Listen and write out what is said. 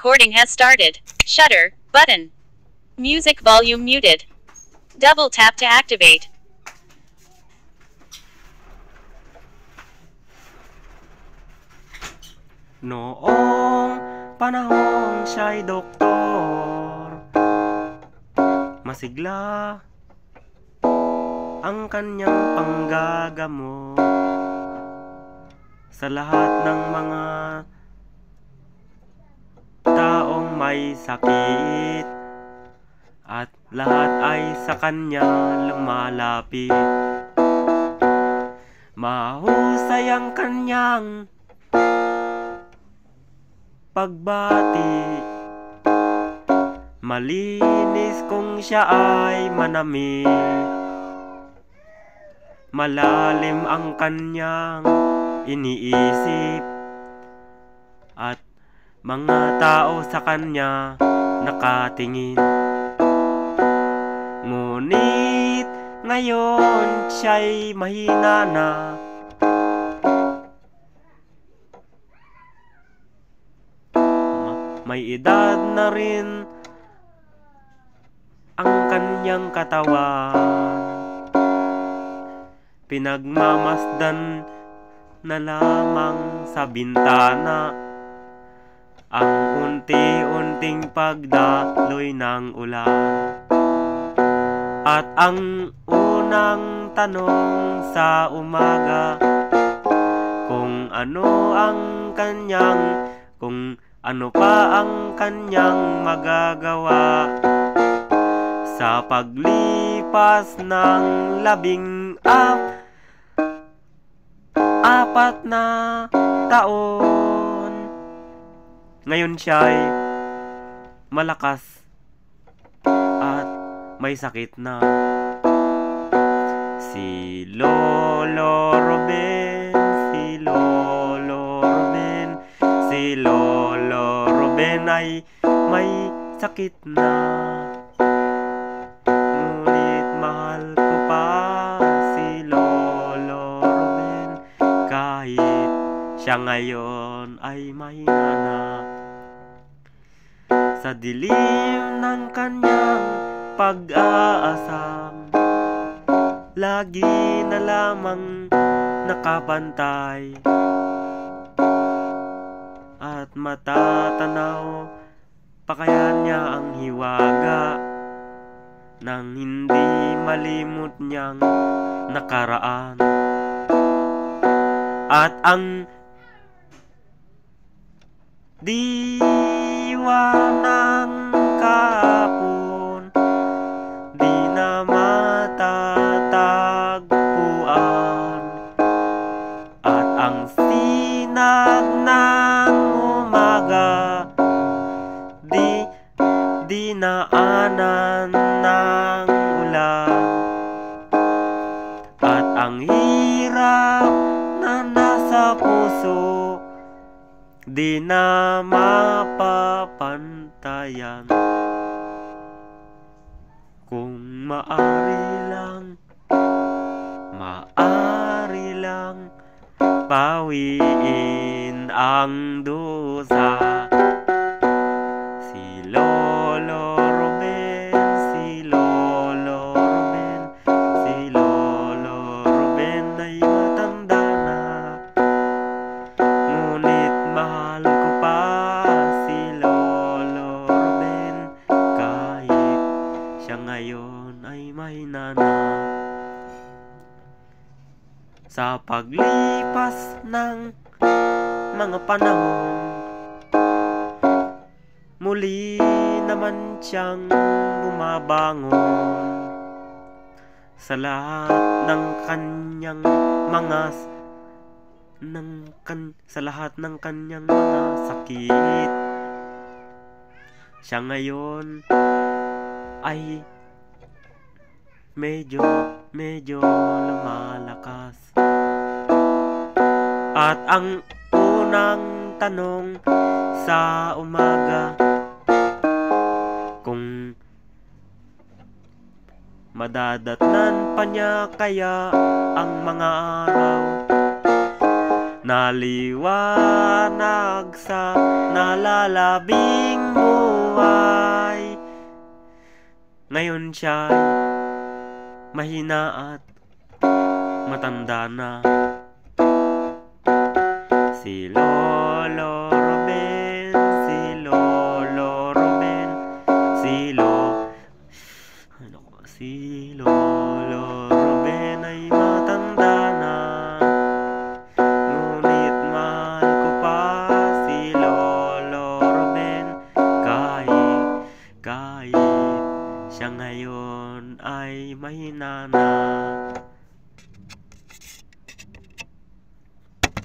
Recording has started. Shutter button. Music volume muted. Double tap to activate. Noong panahong siya'y doktor, masigla ang kanyang panggagamot sa lahat ng mga taong may sakit, at lahat ay sa kanya lumalapit. Mahusay ang kanyang pagbati, malinis kung siya ay manamit, malalim ang kanyang iniisip, at mga tao sa kanya nakatingin. Ngunit ngayon siya'y mahina na, may edad na rin ang kanyang katawan. Pinagmamasdan na lamang sa bintana ang unti-unting pagdaloy ng ulan. At ang unang tanong sa umaga, kung ano pa ang kanyang magagawa sa paglipas ng 14 na taon. Ngayon siya'y malakas at may sakit na. Si Lolo Ruben, si Lolo Ruben, si Lolo Ruben ay may sakit na. Ngunit mahal ko pa si Lolo Ruben, kahit siya ngayon ay mahina na. Sa dilim ng kanyang pag-aasam, lagi na lamang nakabantay, at matatanaw pa kaya niya ang hiwaga nang hindi malimot niyang nakaraan. At ang diwa ng kahapon di na matatagpuan, at ang sinag ng umaga di naanan ng ulan, at ang hirap na nasa puso di na mapapantayan. Kung maari lang pawiin ang dusa. Si Lolo Ruben, si Lolo Ruben, si Lolo Ruben ay matanda na. Ngunit mahal ko pa si Lolo Ruben, kahit siya ngayon ay mahina na. Sa paglipas ng mga panahon, muli naman siyang bumabangon sa lahat ng kanyang mga sakit. Siya ngayon ay medyo lumalakas. At ang unang tanong sa umaga, kung madadatnan pa niya kaya ang mga araw naliwanag sa nalalabing buhay. Ngayon siya'y mahina at matanda na. Si Lolo Ruben, si Lolo Ruben, si Lolo Ruben ay matanda na. Ngunit mahal ko pa si Lolo Ruben, kahit siya ngayon ay mahina na.